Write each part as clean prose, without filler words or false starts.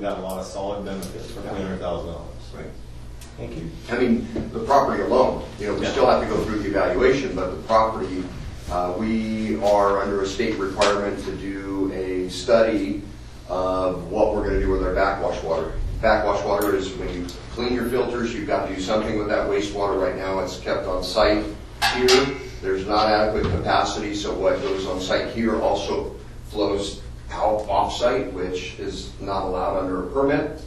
got a lot of solid benefits for $300,000. Right. Thank you. I mean, the property alone, you know, we still have to go through the evaluation, but the property, we are under a state requirement to do a study of what we're going to do with our backwash water. Backwash water is when you clean your filters, you've got to do something with that wastewater. Right now it's kept on site here. There's not adequate capacity, so what goes on site here also flows out off-site, which is not allowed under a permit.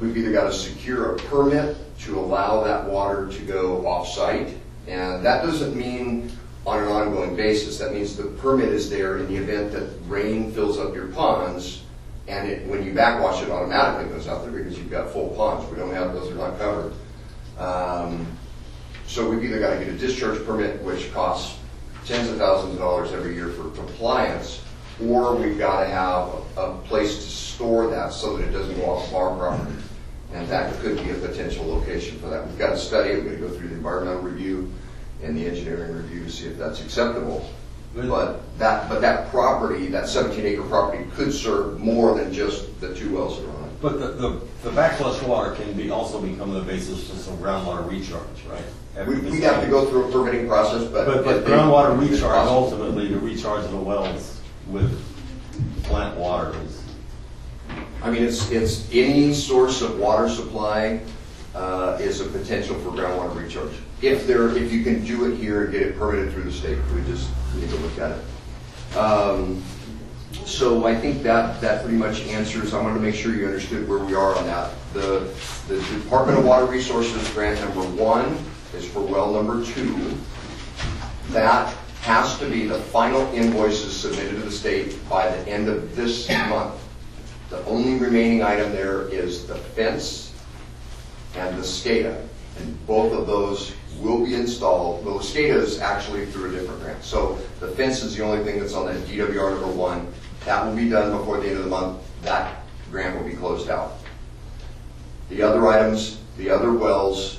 We've either got to secure a permit to allow that water to go off-site, and that doesn't mean on an ongoing basis. That means the permit is there in the event that rain fills up your ponds, and when you backwash it automatically goes out there because you've got full ponds. We don't have those, are not covered. So we've either got to get a discharge permit, which costs tens of thousands of dollars every year for compliance, or we've got to have a place to store that so that it doesn't go off of our property. And that could be a potential location for that. We've got to study it. We've got to go through the environmental review and the engineering review to see if that's acceptable. But that property, that 17-acre property, could serve more than just the 2 wells that are on it. But the backwash water can also become the basis for some groundwater recharge, right? We'd have to go through a permitting process, but groundwater recharge, ultimately, to recharge the wells with plant water is. I mean, it's any source of water supply is a potential for groundwater recharge. If you can do it here and get it permitted through the state, we just need to look at it. So I think that pretty much answers. I wanted to make sure you understood where we are on that. The Department of Water Resources grant number 1 is for well number 2. That has to be the final invoices submitted to the state by the end of this month. The only remaining item there is the fence and the SCADA, and both of those will be installed. Well, the SCADA is actually through a different grant. So the fence is the only thing that's on that DWR number 1. That will be done before the end of the month. That grant will be closed out. The other items, the other wells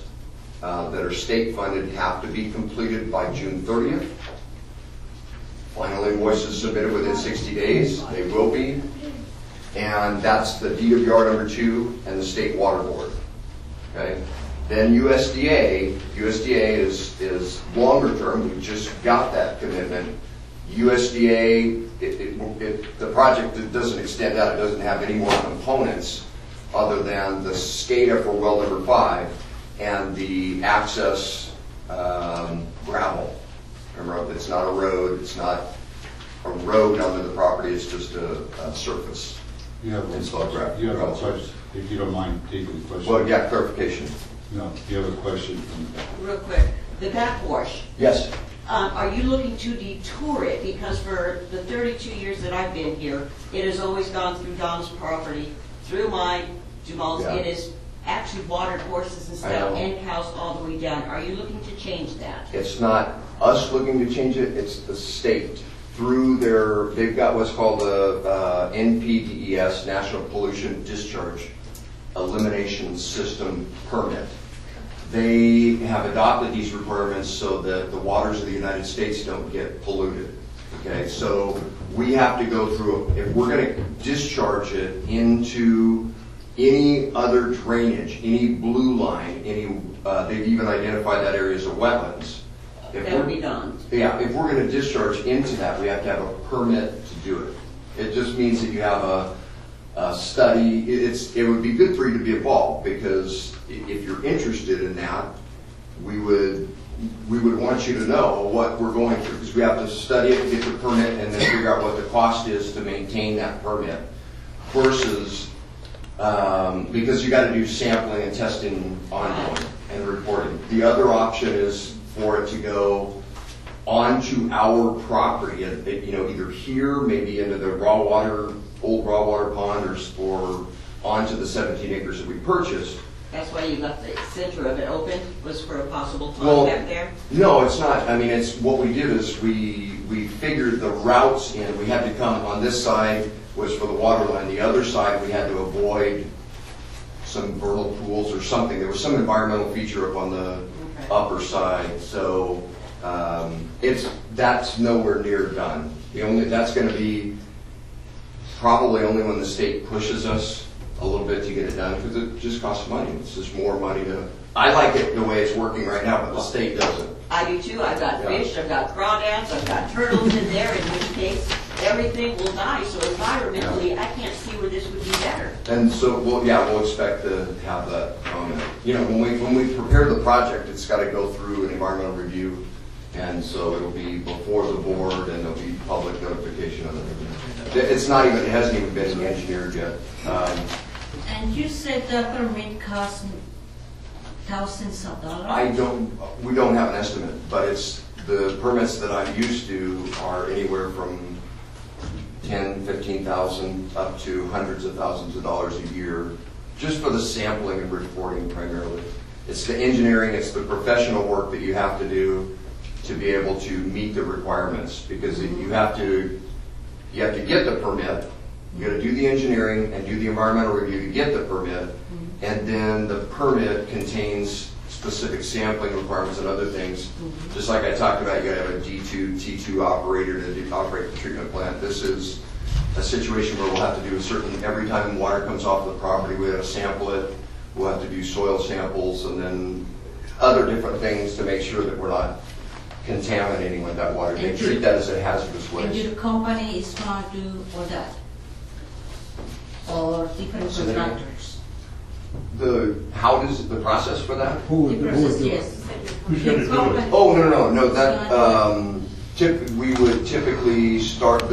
that are state funded have to be completed by June 30th. Final invoices submitted within 60 days. They will be. And that's the DWR number 2 and the State Water Board. Okay. Then USDA is longer term. We just got that commitment. USDA, the project doesn't extend out. It doesn't have any more components other than the SCADA for well number 5 and the access gravel. Remember, it's not a road. It's not a road under the property. It's just a surface. You have a question, if you don't mind taking the question. Well, yeah, clarification. No, you have a question. Real quick, the backwash. Yes. Are you looking to detour it? Because for the 32 years that I've been here, it has always gone through Don's property, through mine, Jamal's. Yeah. It is actually watered horses and stuff and cows all the way down. Are you looking to change that? It's not us looking to change it. It's the state. Through they've got what's called the NPDES, National Pollution Discharge Elimination System permit. They have adopted these requirements so that the waters of the United States don't get polluted. Okay, so we have to go through, if we're going to discharge it into any other drainage, any blue line, they've even identified that area as a wetlands. That would be done. Yeah, if we're going to discharge into that, we have to have a permit to do it. It just means that you have a study. It would be good for you to be involved, because if you're interested in that, we would want you to know what we're going through, because we have to study it, get the permit, and then figure out what the cost is to maintain that permit. Versus, because you got to do sampling and testing ongoing and reporting. The other option is for it to go onto our property, either here, maybe into the old raw water pond, or onto the 17 acres that we purchased. That's why you left the center of it open, was for a possible pond back there? No, it's not. I mean, it's what we did is we figured the routes in. We had to come on this side was for the water line. The other side we had to avoid some vernal pools or something. There was some environmental feature up on the upper side, so that's nowhere near done. That's going to be probably only when the state pushes us a little bit to get it done, because it just costs money. It's just more money to, I like it the way it's working right now, but the state doesn't. I do too. I've got Yeah. fish, I've got crawdads, I've got turtles in there, in which case everything will die. So environmentally, I can't see where this would be better. And so, we'll expect to have that comment. You know, when we prepare the project, it's got to go through an environmental review, and so it'll be before the board, and there'll be public notification of it. It hasn't even been engineered yet. And you said the permit costs thousands of dollars? We don't have an estimate, but it's, the permits that I'm used to are anywhere from 10, 15,000 up to hundreds of thousands of dollars a year, just for the sampling and reporting primarily. It's the engineering, it's the professional work that you have to do to be able to meet the requirements, because you have to get the permit, you got to do the engineering and do the environmental review to get the permit, and then the permit contains specific sampling requirements and other things. Just like I talked about, you got to have a D2, T2 operator to operate the treatment plant. This is a situation where we'll have to do every time water comes off the property, we have to sample it. We'll have to do soil samples and then other different things to make sure that we're not contaminating with that water. They treat that as a hazardous waste. And your company is going to do all that? Or different contractors? How does the process for that? The process, yes. Who's gonna do it? Oh, no. That, we would typically start,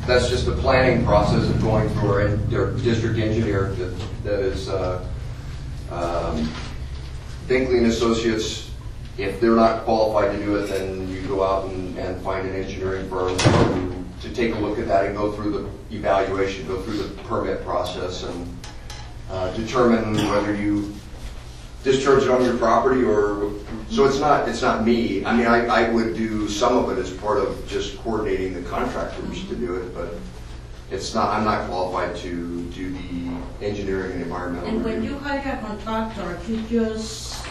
that's just the planning process of going through our district engineer that is Binkley and Associates. If they're not qualified to do it, then you go out and find an engineering firm to take a look at that and go through the evaluation, go through the permit process, and determine whether you discharge it on your property or. So it's not me. I mean, I would do some of it as part of just coordinating the contractors to do it, but it's not. I'm not qualified to do the engineering and environmental. And when review. you hire a contractor, you just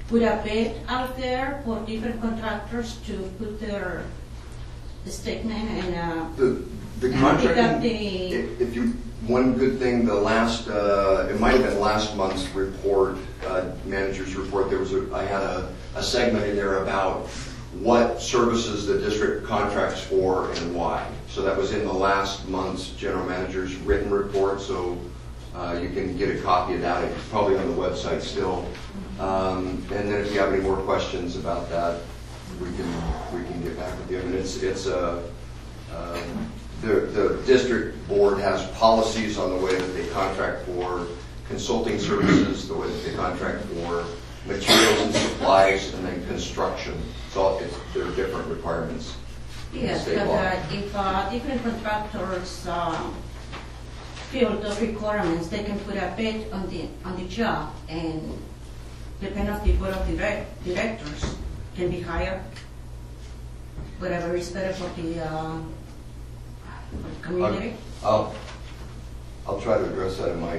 put a bid out there for different contractors to put their statement and the contract. If you, one good thing, it might have been last month's report, manager's report. I had a segment in there about what services the district contracts for and why. So that was in the last month's general manager's written report. So you can get a copy of that. It's probably on the website still. And then if you have any more questions about that, we can get back with you. I mean, the district board has policies on the way that they contract for consulting services, the way that they contract for materials and supplies, and then construction. There are different requirements. yes, but if different contractors fill those requirements, they can put a bid on the job, and depending on the board of directors can be higher, whatever is better for the community. I'll try to address that in my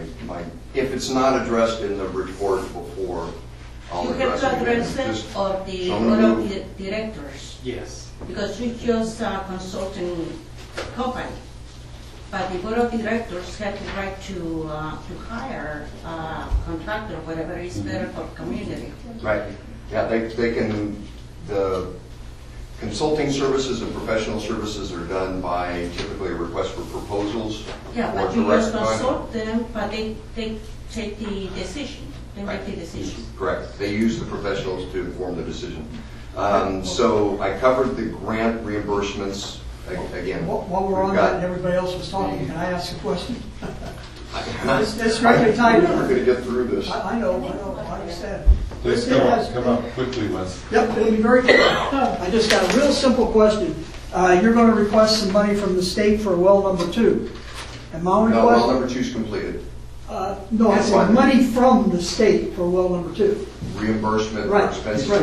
if it's not addressed in the report before, I'll You have address to it. address again. it or the So I'm board gonna of do- directors, Yes. because we just a consulting company. But the board of directors have the right to hire a contractor, whatever is better for community. Right. Yeah, they can, the consulting services and professional services are done by typically a request for proposals. Yeah, or but you direct just con- consult them, but they take the decision. They make the decision. Correct. They use the professionals to inform the decision. So I covered the grant reimbursements again. While we're on we've that got- and everybody else was talking, can I ask a question? I- It's greatly tied We're up. going to get through this. I know, I understand. Please It has- come up quickly, Wes. Yep, it'll be very quick. I just got a real simple question. You're going to request some money from the state for well number 2. And my only No, well question, number 2 is completed. no, I said money from the state for well number 2. Reimbursement for Right, expenses. right.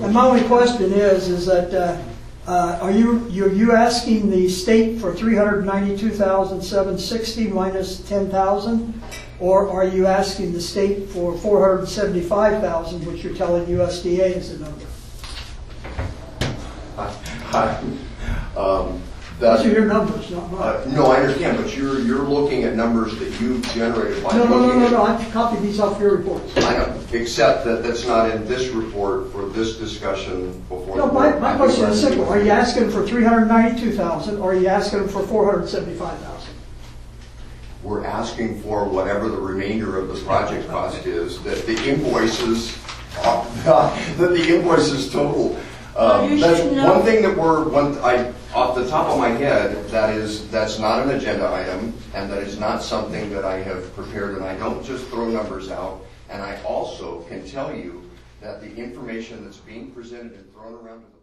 And my only question is that, are you asking the state for $392,760 minus $10,000? Or are you asking the state for $475,000, which you're telling USDA is the number? Those are your numbers, not mine. No, I understand, but you're looking at numbers that you've generated by No, looking at. I've copied these off your reports. I know, except that that's not in this report for this discussion before. No, the board. my question is simple. Are you asking for $392,000 or are you asking for $475,000? We're asking for whatever the remainder of the project cost is, that the invoices, total. Well, you That's should know- one thing that off the top of my head, that's not an agenda item, and that is not something that I have prepared, and I don't just throw numbers out. And I also can tell you that the information that's being presented and thrown around to the